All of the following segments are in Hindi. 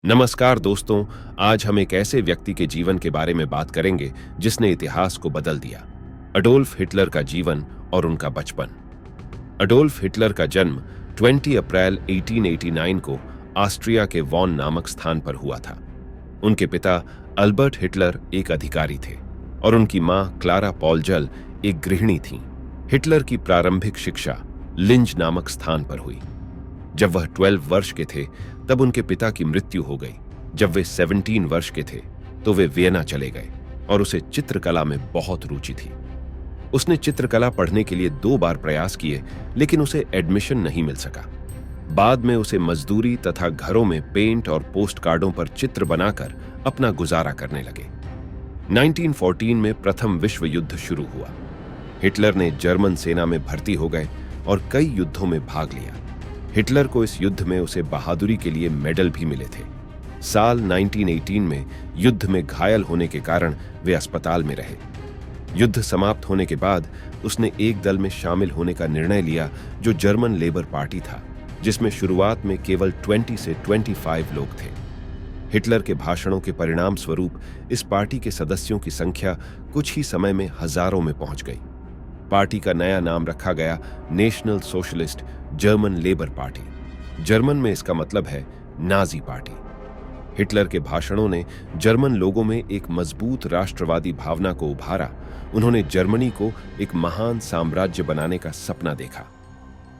नमस्कार दोस्तों। आज हम एक ऐसे व्यक्ति के जीवन के बारे में बात करेंगे जिसने इतिहास को बदल दिया। अडोल्फ हिटलर का जीवन और उनका बचपन। अडोल्फ हिटलर का जन्म 20 अप्रैल 1889 को ऑस्ट्रिया के वॉन नामक स्थान पर हुआ था। उनके पिता अल्बर्ट हिटलर एक अधिकारी थे और उनकी मां क्लारा पॉलजल एक गृहिणी थीं। हिटलर की प्रारंभिक शिक्षा लिंज नामक स्थान पर हुई। जब वह 12 वर्ष के थे तब उनके पिता की मृत्यु हो गई। जब वे 17 वर्ष के थे तो वे वियना चले गए और उसे चित्रकला में बहुत रुचि थी। उसने चित्रकला पढ़ने के लिए 2 बार प्रयास किए, लेकिन उसे एडमिशन नहीं मिल सका। बाद में उसे मजदूरी तथा घरों में पेंट और पोस्ट कार्डों पर चित्र बनाकर अपना गुजारा करने लगे। 1914 में प्रथम विश्व युद्ध शुरू हुआ। हिटलर ने जर्मन सेना में भर्ती हो गए और कई युद्धों में भाग लिया। हिटलर को इस युद्ध में उसे बहादुरी के लिए मेडल भी मिले थे। साल 1918 में युद्ध में घायल होने के कारण वे अस्पताल में रहे। युद्ध समाप्त होने के बाद उसने एक दल में शामिल होने का निर्णय लिया जो जर्मन लेबर पार्टी था, जिसमें शुरुआत में केवल 20 से 25 लोग थे। हिटलर के भाषणों के परिणाम स्वरूप इस पार्टी के सदस्यों की संख्या कुछ ही समय में हजारों में पहुंच गई। पार्टी का नया नाम रखा गया national socialist German labour party. German में इसका मतलब है नाजी पार्टी। हिटलर के भाषणों ने जर्मन लोगों में एक मजबूत राष्ट्रवादी भावना को उभारा। उन्होंने जर्मनी को एक महान साम्राज्य बनाने का सपना देखा।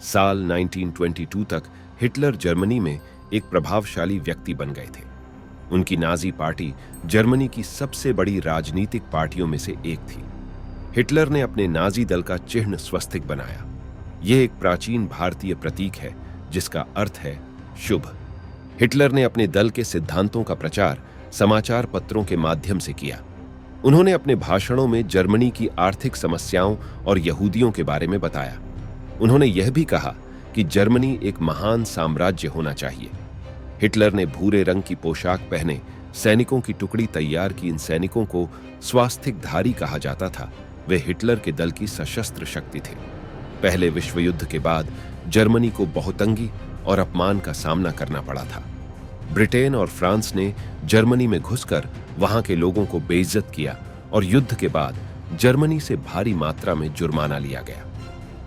साल 1922 तक हिटलर जर्मनी में एक प्रभावशाली व्यक्ति बन गए थे। उनकी नाजी पार्टी जर्मनी की सबसे बड़ी राजनीतिक पार्टियों में से एक थी। हिटलर ने अपने नाजी दल का चिन्ह स्वस्तिक बनाया। यह एक प्राचीन भारतीय प्रतीक है जिसका अर्थ है शुभ। हिटलर ने अपने दल के सिद्धांतों का प्रचार समाचार पत्रों के माध्यम से किया। उन्होंने अपने भाषणों में जर्मनी की आर्थिक समस्याओं और यहूदियों के बारे में बताया। उन्होंने यह भी कहा कि जर्मनी एक महान साम्राज्य होना चाहिए। हिटलर ने भूरे रंग की पोशाक पहने सैनिकों की टुकड़ी तैयार की। इन सैनिकों को स्वास्तिकधारी कहा जाता था। वे हिटलर के दल की सशस्त्र शक्ति थे। पहले विश्व युद्ध के बाद जर्मनी को बहुतंगी और अपमान का सामना करना पड़ा था। ब्रिटेन और फ्रांस ने जर्मनी में घुसकर वहां के लोगों को बेइज्जत किया और युद्ध के बाद जर्मनी से भारी मात्रा में जुर्माना लिया गया।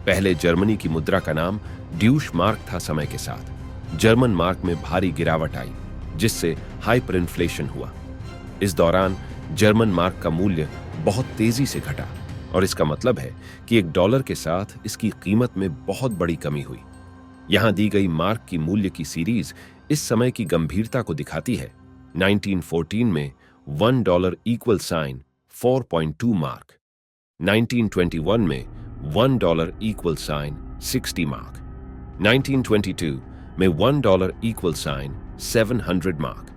पहले जर्मनी की मुद्रा का नाम ड्यूश मार्क था। समय के साथ जर्मन मार्क में भारी गिरावट आई, जिससे हाइपर इन्फ्लेशन हुआ। इस दौरान जर्मन मार्क का मूल्य बहुत तेजी से घटा और इसका मतलब है कि $1 के साथ इसकी कीमत में बहुत बड़ी कमी हुई। यहां दी गई मार्क की मूल्य की सीरीज इस समय की गंभीरता को दिखाती है। 1914 में $1 इक्वल साइन 4.2 मार्क, 1921 में $1 इक्वल साइन 60 मार्क, 1922 में $1 इक्वल साइन 700 मार्क,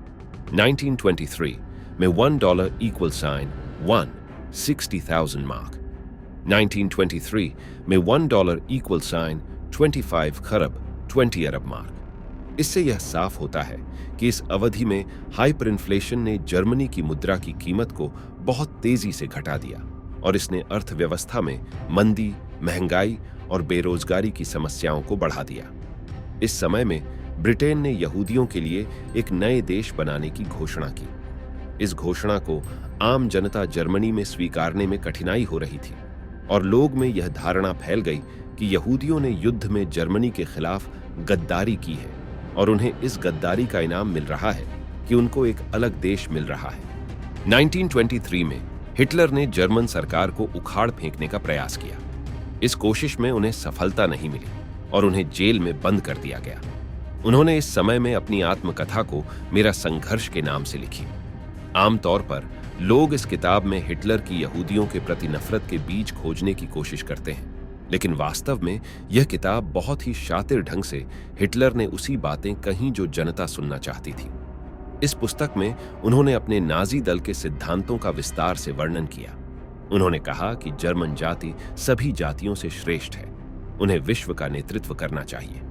1923 में $1 इक्वल साइन 160,000 मार्क, 1923 में $1 इक्वल साइन 25 खरब 20 अरब मार्क। इससे यह साफ होता है कि इस अवधि में हाइपर इन्फ्लेशन ने जर्मनी की मुद्रा की कीमत को बहुत तेजी से घटा दिया और इसने अर्थव्यवस्था में मंदी, महंगाई और बेरोजगारी की समस्याओं को बढ़ा दिया। इस समय में ब्रिटेन ने यहूदियों के लिए एक नए देश बनाने की घोषणा की। इस घोषणा को आम जनता जर्मनी में स्वीकारने में कठिनाई हो रही थी और लोग में यह धारणा फैल गई कि यहूदियों ने युद्ध में जर्मनी के खिलाफ गद्दारी की है और उन्हें इस गद्दारी का इनाम मिल रहा है कि उनको एक अलग देश मिल रहा है। 1923 में हिटलर ने जर्मन सरकार को उखाड़ फेंकने का प्रयास किया। इस कोशिश में उन्हें सफलता नहीं मिली और उन्हें जेल में बंद कर दिया गया। उन्होंने इस समय में अपनी आत्मकथा को मेरा संघर्ष के नाम से लिखी। आमतौर पर लोग इस किताब में हिटलर की यहूदियों के प्रति नफरत के बीज खोजने की कोशिश करते हैं, लेकिन वास्तव में यह किताब बहुत ही शातिर ढंग से हिटलर ने उसी बातें कहीं जो जनता सुनना चाहती थी। इस पुस्तक में उन्होंने अपने नाजी दल के सिद्धांतों का विस्तार से वर्णन किया। उन्होंने कहा कि जर्मन जाति सभी जातियों से श्रेष्ठ है, उन्हें विश्व का नेतृत्व करना चाहिए।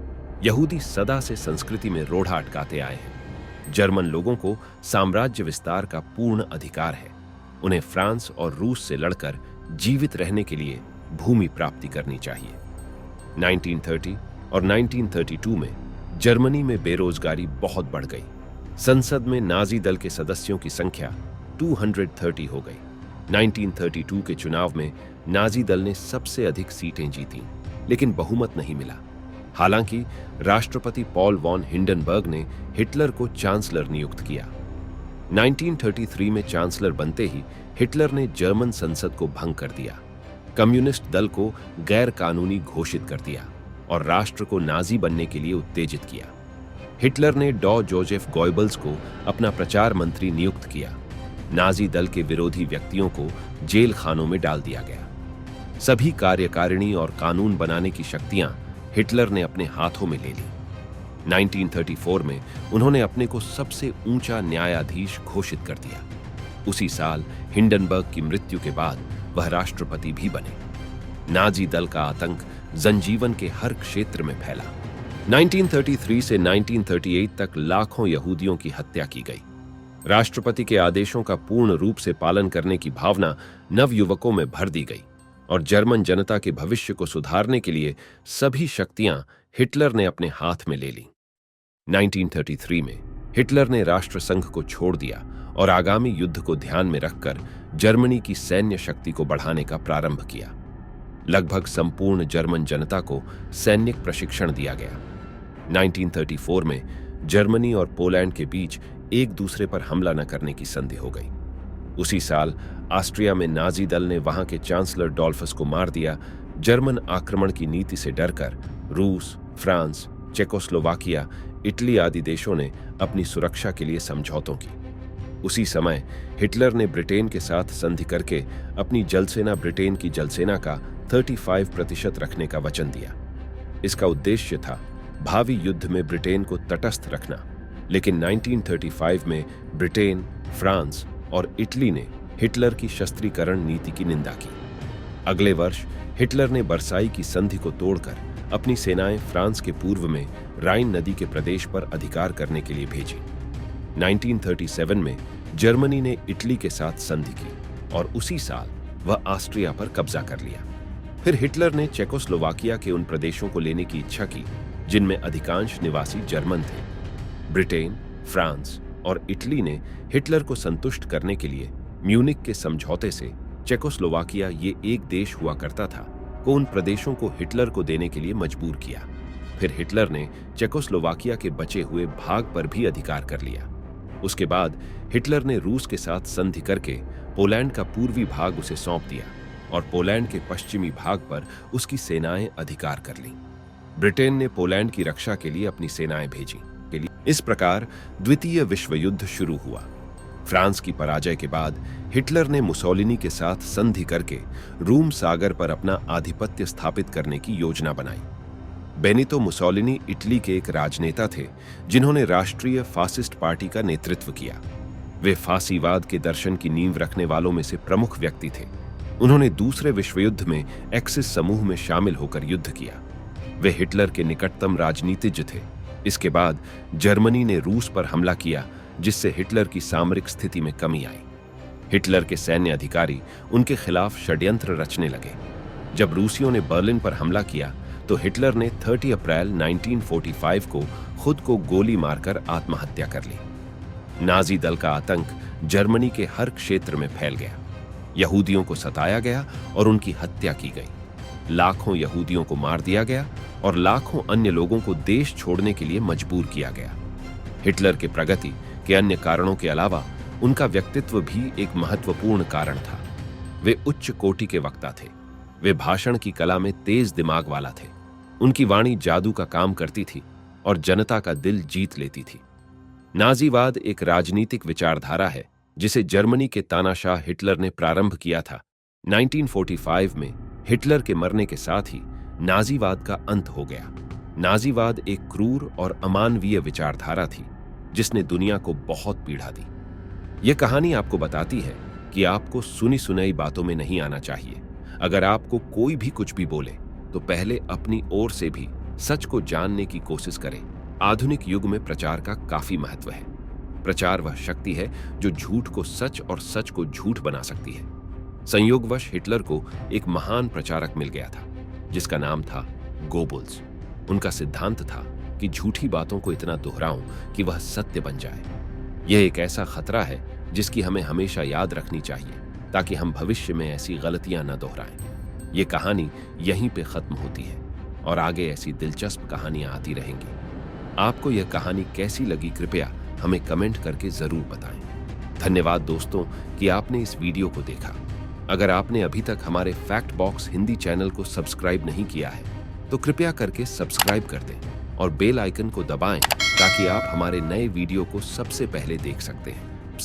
यहूदी सदा से संस्कृति में रोड़ा अटकाते आए हैं। जर्मन लोगों को साम्राज्य विस्तार का पूर्ण अधिकार है। उन्हें फ्रांस और रूस से लड़कर जीवित रहने के लिए भूमि प्राप्ति करनी चाहिए। 1930 और 1932 में जर्मनी में बेरोजगारी बहुत बढ़ गई। संसद में नाजी दल के सदस्यों की संख्या 230 हो गई। 1932 के चुनाव में नाजी दल ने सबसे अधिक सीटें जीतीं, लेकिन बहुमत नहीं मिला। हालांकि राष्ट्रपति पॉल वॉन हिंडनबर्ग ने हिटलर को चांसलर नियुक्त किया। 1933 में चांसलर बनते ही हिटलर ने जर्मन संसद को भंग कर दिया, कम्युनिस्ट दल को गैर कानूनी घोषित कर दिया और राष्ट्र को नाजी बनने के लिए उत्तेजित किया। हिटलर ने डॉ जोसेफ गोयबल्स को अपना प्रचार मंत्री नियुक्त किया। नाजी दल के विरोधी व्यक्तियों को जेल खानों में डाल दिया गया। सभी कार्यकारिणी और कानून बनाने की शक्तियां हिटलर ने अपने हाथों में ले ली। 1934 में उन्होंने अपने को सबसे ऊंचा न्यायाधीश घोषित कर दिया। उसी साल हिंडनबर्ग की मृत्यु के बाद वह राष्ट्रपति भी बने। नाजी दल का आतंक जनजीवन के हर क्षेत्र में फैला। 1933 से 1938 तक लाखों यहूदियों की हत्या की गई। राष्ट्रपति के आदेशों का पूर्ण रूप से पालन करने की भावना नवयुवकों में भर दी गई और जर्मन जनता के भविष्य को सुधारने के लिए सभी शक्तियां हिटलर ने अपने हाथ में ले ली। 1933 में हिटलर ने राष्ट्रसंघ को छोड़ दिया और आगामी युद्ध को ध्यान में रखकर जर्मनी की सैन्य शक्ति को बढ़ाने का प्रारंभ किया। लगभग संपूर्ण जर्मन जनता को सैनिक प्रशिक्षण दिया गया। 1934 में जर्मनी और पोलैंड के बीच एक दूसरे पर हमला न करने की संधि हो गई। उसी साल ऑस्ट्रिया में नाजी दल ने वहां के चांसलर डॉल्फस को मार दिया। जर्मन आक्रमण की नीति से डरकर रूस, फ्रांस, चेकोस्लोवाकिया, इटली आदि देशों ने अपनी सुरक्षा के लिए समझौतों की। उसी समय हिटलर ने ब्रिटेन के साथ संधि करके अपनी जलसेना ब्रिटेन की जलसेना का 35% रखने का वचन दिया। इसका उद्देश्य था भावी युद्ध में ब्रिटेन को तटस्थ रखना, लेकिन 1935 में ब्रिटेन, फ्रांस और इटली ने हिटलर की शस्त्रीकरण नीति की निंदा की। अगले वर्ष हिटलर ने बरसाई की संधि को तोड़कर अपनी सेनाएं फ्रांस के पूर्व में राइन नदी के प्रदेश पर अधिकार करने के लिए भेजी। 1937 में जर्मनी ने इटली के साथ संधि की और उसी साल वह ऑस्ट्रिया पर कब्जा कर लिया। फिर हिटलर ने चेकोस्लोवाकिया के उन प्रदेशों को लेने की इच्छा की जिनमें अधिकांश निवासी जर्मन थे। ब्रिटेन, फ्रांस और इटली ने हिटलर को संतुष्ट करने के लिए म्यूनिक के समझौते से चेकोस्लोवाकिया, ये एक देश हुआ करता था, को उन प्रदेशों को हिटलर को देने के लिए मजबूर किया। फिर हिटलर ने चेकोस्लोवाकिया के बचे हुए भाग पर भी अधिकार कर लिया। उसके बाद हिटलर ने रूस के साथ संधि करके पोलैंड का पूर्वी भाग उसे सौंप दिया और पोलैंड के पश्चिमी भाग पर उसकी सेनाएं अधिकार कर लीं। ब्रिटेन ने पोलैंड की रक्षा के लिए अपनी सेनाएं भेजी। इस प्रकार द्वितीय विश्व युद्ध शुरू हुआ। फ्रांस की पराजय के बाद हिटलर ने मुसोलिनी के साथ संधि करके रूम सागर पर अपना आधिपत्य स्थापित करने की योजना बनाई। बेनितो मुसोलिनी इटली के एक राजनेता थे जिन्होंने राष्ट्रीय फासिस्ट पार्टी का नेतृत्व किया। वे फासीवाद के दर्शन की नींव रखने वालों में से प्रमुख व्यक्ति थे। उन्होंने दूसरे विश्व युद्ध में एक्सिस समूह में शामिल होकर युद्ध किया। वे हिटलर के निकटतम राजनीतिज्ञ थे। इसके बाद जर्मनी ने रूस पर हमला किया, जिससे हिटलर की सामरिक स्थिति में कमी आई। हिटलर के सैन्य अधिकारी उनके खिलाफ षड्यंत्र रचने लगे। जब रूसियों ने बर्लिन पर हमला किया तो हिटलर ने 30 अप्रैल 1945 को खुद को गोली मारकर आत्महत्या कर ली। नाजी दल का आतंक जर्मनी के हर क्षेत्र में फैल गया। यहूदियों को सताया गया और उनकी हत्या की गई। लाखों यहूदियों को मार दिया गया और लाखों अन्य लोगों को देश छोड़ने के लिए मजबूर किया गया। हिटलर के प्रगति के अन्य कारणों के अलावा उनका व्यक्तित्व भी एक महत्वपूर्ण कारण था। वे उच्च कोटि के वक्ता थे। वे भाषण की कला में तेज दिमाग वाला थे। उनकी वाणी जादू का काम करती थी और जनता का दिल जीत लेती थी। नाजीवाद एक राजनीतिक विचारधारा है जिसे जर्मनी के तानाशाह हिटलर ने प्रारंभ किया था। 1945 में हिटलर के मरने के साथ ही नाजीवाद का अंत हो गया। नाजीवाद एक क्रूर और अमानवीय विचारधारा थी जिसने दुनिया को बहुत पीड़ा दी। यह कहानी आपको बताती है कि आपको सुनी सुनाई बातों में नहीं आना चाहिए। अगर आपको कोई भी कुछ भी बोले तो पहले अपनी ओर से भी सच को जानने की कोशिश करें। आधुनिक युग में प्रचार का काफी महत्व है। प्रचार वह शक्ति है जो झूठ को सच और सच को झूठ बना सकती है। संयोगवश हिटलर को एक महान प्रचारक मिल गया था जिसका नाम था गोबल्स। उनका सिद्धांत था कि झूठी बातों को इतना दोहराऊं कि वह सत्य बन जाए। यह एक ऐसा खतरा है जिसकी हमें हमेशा याद रखनी चाहिए ताकि हम भविष्य में ऐसी गलतियां न दोहराएं। ये कहानी यहीं पे खत्म होती है और आगे ऐसी दिलचस्प कहानियां आती रहेंगी। आपको यह कहानी कैसी लगी कृपया हमें कमेंट करके जरूर बताएं। धन्यवाद दोस्तों कि आपने इस वीडियो को देखा। अगर आपने अभी तक हमारे फैक्ट बॉक्स हिंदी चैनल को सब्सक्राइब नहीं किया है तो कृपया करके सब्सक्राइब कर दें और बेल आइकन को दबाएं ताकि आप हमारे नए वीडियो को सबसे पहले देख सकते हैं।